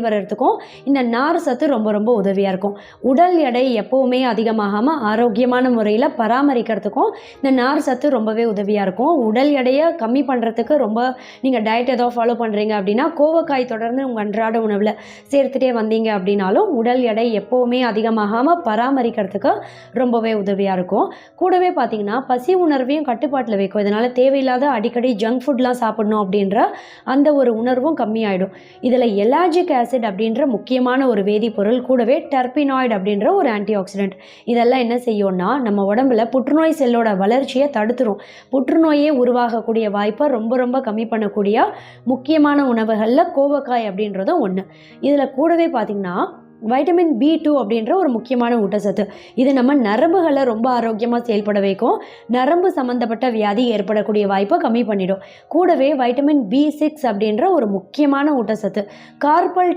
வர்றதுக்கும் இந்த நார் சத்து ரொம்ப ரொம்ப உதவியாக இருக்கும். உடல் எடை எப்போவுமே அதிகமாகாமல் ஆரோக்கியமான முறையில் பராமரிக்கிறதுக்கும் இந்த நார் சத்து ரொம்பவே உதவியாக இருக்கும். உடல் எடையை கம்மி பண்ணுறதுக்கு ரொம்ப நீங்கள் டயட் ஏதோ ஃபாலோ பண்ணுறீங்க அப்படின்னா கோவக்காய் தொடர்ந்து உங்கள் அன்றாட உணவில் சேர்த்துட்டே வந்தீங்க அப்படின்னாலும் உடல் எடை எப்போவுமே அதிகமாகாமல் பராமரிக்கிறதுக்கு ரொம்பவே உதவியாக இருக்கும். கூடவே பார்த்திங்கன்னா பசி உணர்வையும் கட்டுப்பாட்டில் வைக்கும். இதனால் தேவையில்லாத அடிக்கடி ஜங்க் ஃபுட்லாம் சாப்பிடணும் அப்படின்ற அந்த ஒரு உணர்வும் கம்மியாயிடும். இதில் எலாஜிக் ஆசிட் அப்படின்ற முக்கியமான ஒரு வேதிப்பொருள், கூடவே டெர்பினாய்டு அப்படின்ற ஒரு ஆன்டி ஆக்சிடென்ட், இதெல்லாம் என்ன செய்யும்னா நம்ம உடம்புல புற்றுநோய் செல்லோட வளர்ச்சியை தடுத்துரும். புற்றுநோயே உருவாகக்கூடிய வாய்ப்பை ரொம்ப ரொம்ப கம்மி பண்ணக்கூடிய முக்கியமான உணவுகளில் கோவக்காய் அப்படின்றதும் ஒன்று. இதில் கூடவே பார்த்திங்கன்னா வைட்டமின் B2 அப்படின்ற ஒரு முக்கியமான ஊட்டச்சத்து. இது நம்ம நரம்புகளை ரொம்ப ஆரோக்கியமாக செயல்பட வைக்கும். நரம்பு சம்மந்தப்பட்ட வியாதி ஏற்படக்கூடிய வாய்ப்பை கம்மி பண்ணிடும். கூடவே வைட்டமின் B6 அப்படின்ற ஒரு முக்கியமான ஊட்டச்சத்து கார்பல்